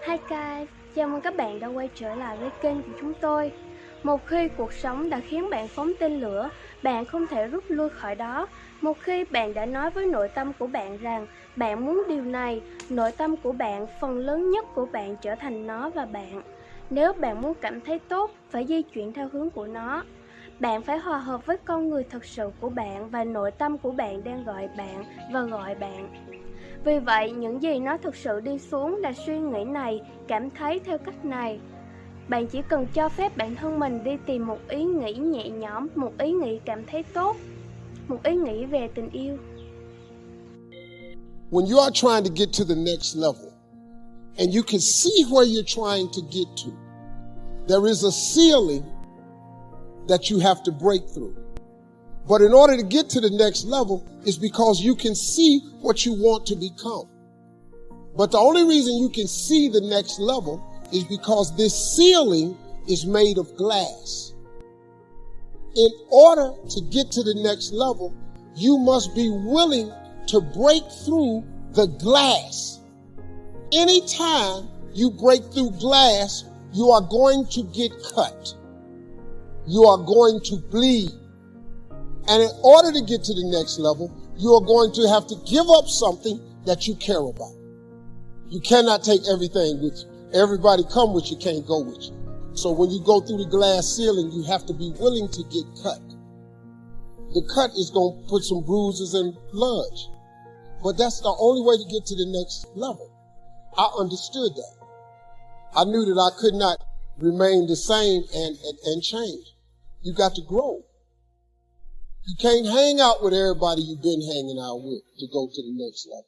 Hi guys, chào mừng các bạn đã quay trở lại với kênh của chúng tôi. Một khi cuộc sống đã khiến bạn phóng tên lửa, bạn không thể rút lui khỏi đó. Một khi bạn đã nói với nội tâm của bạn rằng bạn muốn điều này, nội tâm của bạn, phần lớn nhất của bạn trở thành nó và bạn. Nếu bạn muốn cảm thấy tốt, phải di chuyển theo hướng của nó. Bạn phải hòa hợp với con người thật sự của bạn và nội tâm của bạn đang gọi bạn và gọi bạn. Vì vậy, những gì nó thực sự đi xuống là suy nghĩ này, cảm thấy theo cách này. Bạn chỉ cần cho phép bản thân mình đi tìm một ý nghĩ nhẹ nhõm, một ý nghĩ cảm thấy tốt, một ý nghĩ về tình yêu. When you are trying to get to the next level, and you can see where you're trying to get to, there is a ceiling that you have to break through. But in order to get to the next level, it's because you can see what you want to become. But the only reason you can see the next level is because this ceiling is made of glass. In order to get to the next level, you must be willing to break through the glass. Anytime you break through glass, you are going to get cut. You are going to bleed. And in order to get to the next level, you are going to have to give up something that you care about. You cannot take everything with you. Everybody come with you, can't go with you. So when you go through the glass ceiling, you have to be willing to get cut. The cut is going to put some bruises and blood. But that's the only way to get to the next level. I understood that. I knew that I could not remain the same and change. You got to grow. You can't hang out with everybody you've been hanging out with to go to the next level.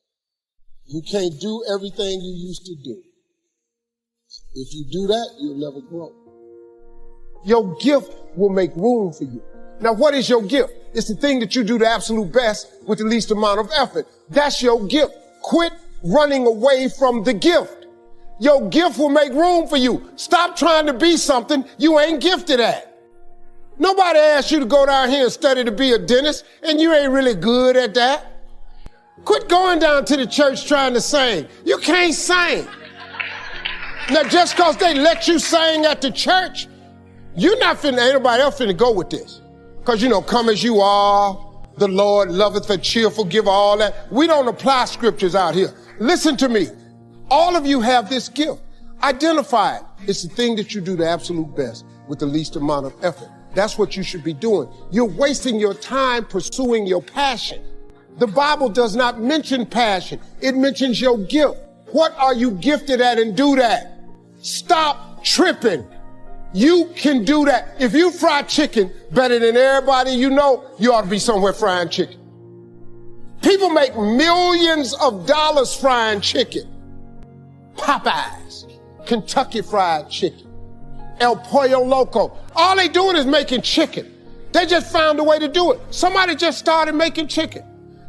You can't do everything you used to do. If you do that, you'll never grow. Your gift will make room for you. Now, what is your gift? It's the thing that you do the absolute best with the least amount of effort. That's your gift. Quit running away from the gift. Your gift will make room for you. Stop trying to be something you ain't gifted at. Nobody asked you to go down here and study to be a dentist, and you ain't really good at that. Quit going down to the church trying to sing. You can't sing. Now, just because they let you sing at the church, you're not finna, ain't nobody else finna go with this. Because, come as you are, the Lord loveth a cheerful giver, all that. We don't apply scriptures out here. Listen to me. All of you have this gift. Identify it. It's the thing that you do the absolute best with the least amount of effort. That's what you should be doing. You're wasting your time pursuing your passion. The Bible does not mention passion. It mentions your gift. What are you gifted at, and do that? Stop tripping. You can do that. If you fry chicken better than everybody you know, you ought to be somewhere frying chicken. People make millions of dollars frying chicken. Popeyes, Kentucky Fried Chicken, El Pollo Loco. All they doing is making chicken. They just found a way to do it. Somebody just started making chicken.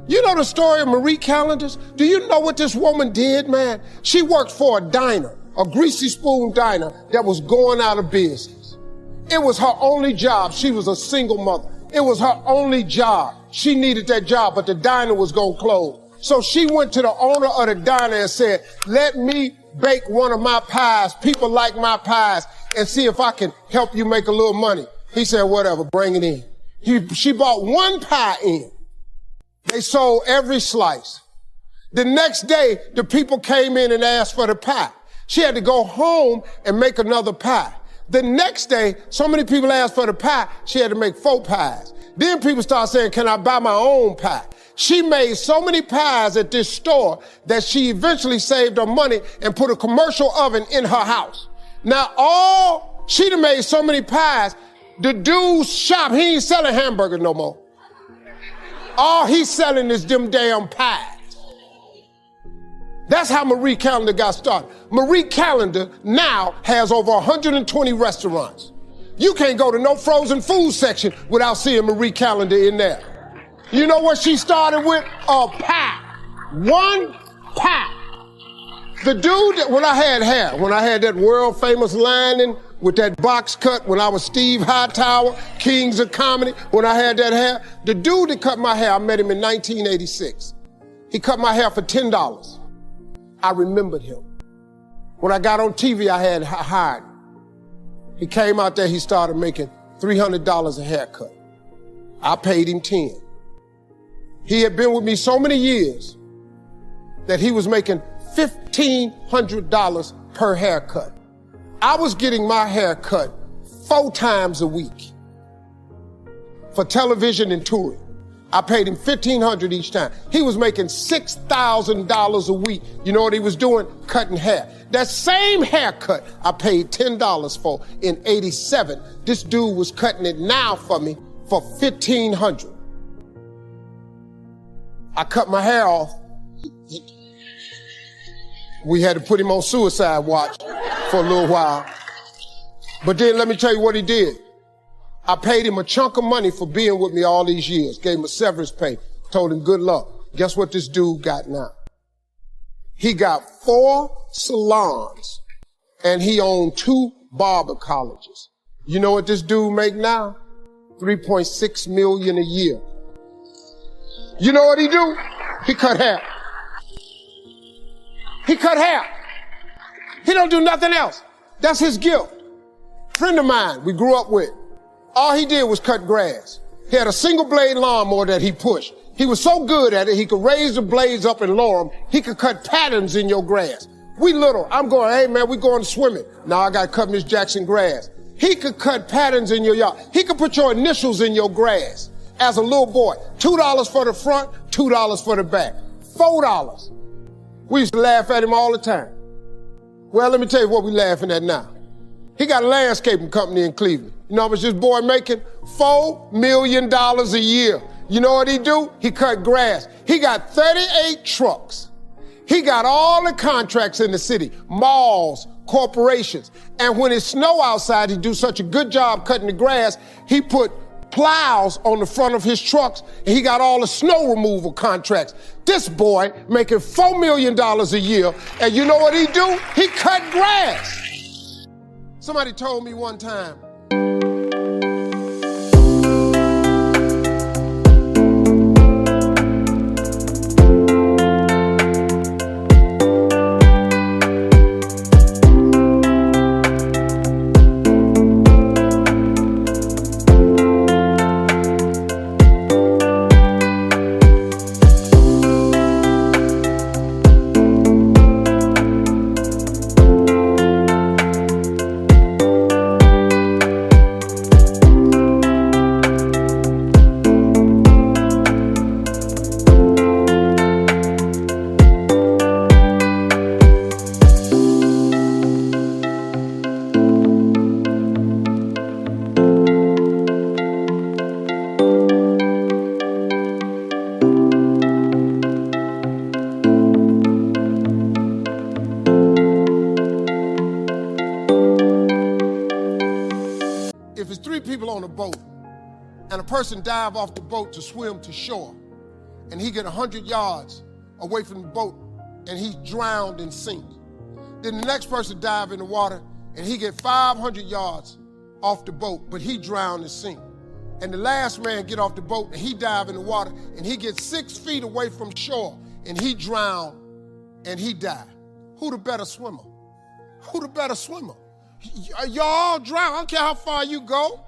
You know the story of Marie Callender's? Do you know what this woman did, man? She worked for a diner, a greasy spoon diner that was going out of business. It was her only job. She was a single mother. It was her only job. She needed that job, but the diner was going to close. So she went to the owner of the diner and said, let me bake one of my pies. People like my pies, and see if I can help you make a little money. He said, whatever, bring it in. She bought one pie in. They sold every slice. The next day, the people came in and asked for the pie. She had to go home and make another pie. The next day, so many people asked for the pie, she had to make 4 pies. Then people started saying, can I buy my own pie? She made so many pies at this store that she eventually saved her money and put a commercial oven in her house. Now, she done made so many pies, the dude's shop, he ain't selling hamburgers no more. All he's selling is them damn pies. That's how Marie Callender got started. Marie Callender now has over 120 restaurants. You can't go to no frozen food section without seeing Marie Callender in there. You know what she started with? A pie. One pie. The dude that, when I had hair, when I had that world famous lining with that box cut, when I was Steve Hightower, Kings of Comedy, when I had that hair, the dude that cut my hair, I met him in 1986. He cut my hair for $10. I remembered him. When I got on TV, I had hired him. He came out there, he started making $300 a haircut. I paid him 10. He had been with me so many years that he was making $1,500 per haircut. I was getting my hair cut 4 times a week for television and touring. I paid him $1,500 each time. He was making $6,000 a week. You know what he was doing? Cutting hair. That same haircut I paid $10 for in '87. This dude was cutting it now for me for $1,500. I cut my hair off. We had to put him on suicide watch for a little while. But then let me tell you what he did. I paid him a chunk of money for being with me all these years. Gave him a severance pay. Told him good luck. Guess what this dude got now? He got 4 salons and he owned 2 barber colleges. You know what this dude make now? $3.6 million a year. You know what he do? He cut hair. He cut hair. He don't do nothing else. That's his gift. Friend of mine we grew up with. All he did was cut grass. He had a single blade lawnmower that he pushed. He was so good at it, he could raise the blades up and lower them. He could cut patterns in your grass. We little, I'm going, hey man, we going swimming. Now I got to cut Miss Jackson grass. He could cut patterns in your yard. He could put your initials in your grass. As a little boy, $2 for the front, $2 for the back, $4. We used to laugh at him all the time. Well, let me tell you what we're laughing at now. He got a landscaping company in Cleveland. You know how much this boy making? $4 million a year. You know what he do? He cut grass. He got 38 trucks. He got all the contracts in the city, malls, corporations. And when it's snow outside, he do such a good job cutting the grass, he put plows on the front of his trucks, and he got all the snow removal contracts. This boy making $4 million a year, and you know what he do? He cut grass. Somebody told me one time, if it's 3 people on a boat and a person dive off the boat to swim to shore and he get 100 yards away from the boat and he's drowned and sink, then the next person dive in the water and he get 500 yards off the boat, but he drowned and sink. And the last man get off the boat and he dive in the water and he gets 6 feet away from shore and he drowned and he died. Who the better swimmer? Who the better swimmer? Y'all all drown. I don't care how far you go.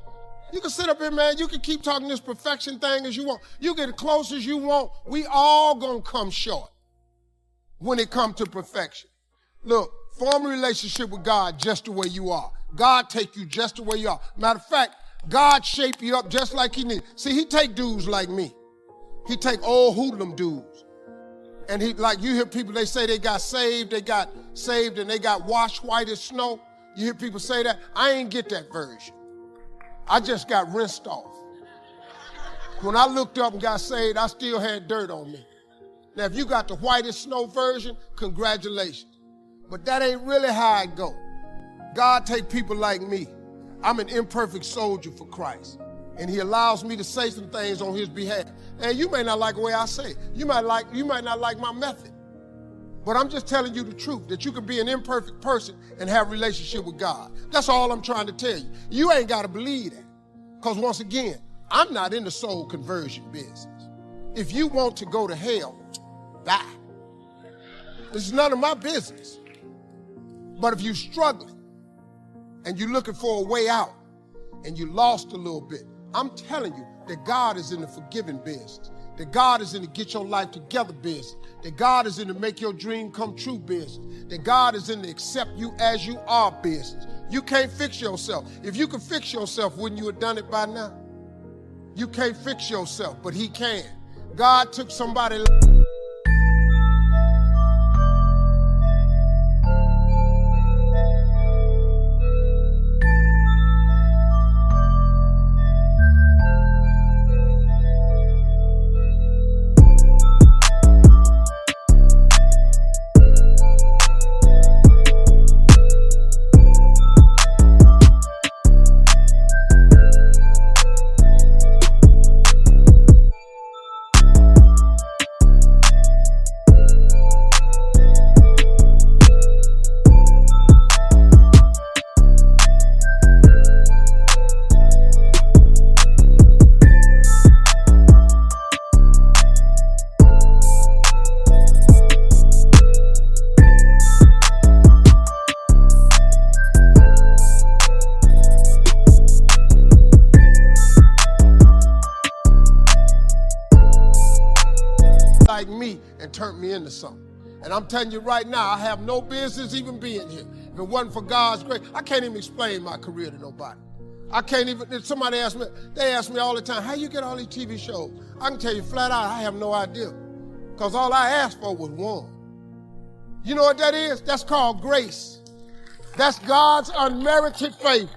You can sit up here, man. You can keep talking this perfection thing as you want. You get as close as you want. We all gonna come short when it comes to perfection. Look, form a relationship with God just the way you are. God take you just the way you are. Matter of fact, God shape you up just like he needs. See, he take dudes like me. He take old hoodlum dudes. And he, like you hear people, they say they got saved and they got washed white as snow. You hear people say that? I ain't get that version. I just got rinsed off. When I looked up and got saved, I still had dirt on me. Now, if you got the whitest snow version, congratulations. But that ain't really how I go. God take people like me. I'm an imperfect soldier for Christ. And he allows me to say some things on his behalf. And you may not like the way I say it. You might not like my method. But I'm just telling you the truth, that you can be an imperfect person and have a relationship with God. That's all I'm trying to tell you. You ain't got to believe that. Because once again, I'm not in the soul conversion business. If you want to go to hell, bye. This is none of my business. But if you're struggling and you're looking for a way out and you lost a little bit, I'm telling you that God is in the forgiving business, that God is in the get your life together business, that God is in the make your dream come true business, that God is in the accept you as you are business. You can't fix yourself. If you could fix yourself, wouldn't you have done it by now? You can't fix yourself, but he can. God took somebody like me and turned me into something. And I'm telling you right now, I have no business even being here. If it wasn't for God's grace, I can't even explain my career to nobody. I can't even, somebody asked me, they ask me all the time, how you get all these TV shows? I can tell you flat out, I have no idea. Because all I asked for was one. You know what that is? That's called grace. That's God's unmerited favor.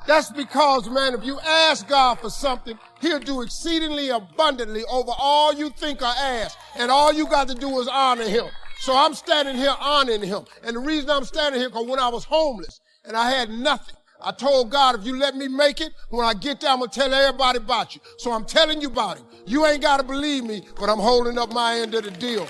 That's because, man, if you ask God for something, he'll do exceedingly abundantly over all you think or ask. And all you got to do is honor him. So I'm standing here honoring him. And the reason I'm standing here, because when I was homeless and I had nothing, I told God, if you let me make it, when I get there, I'm going to tell everybody about you. So I'm telling you about him. You ain't got to believe me, but I'm holding up my end of the deal.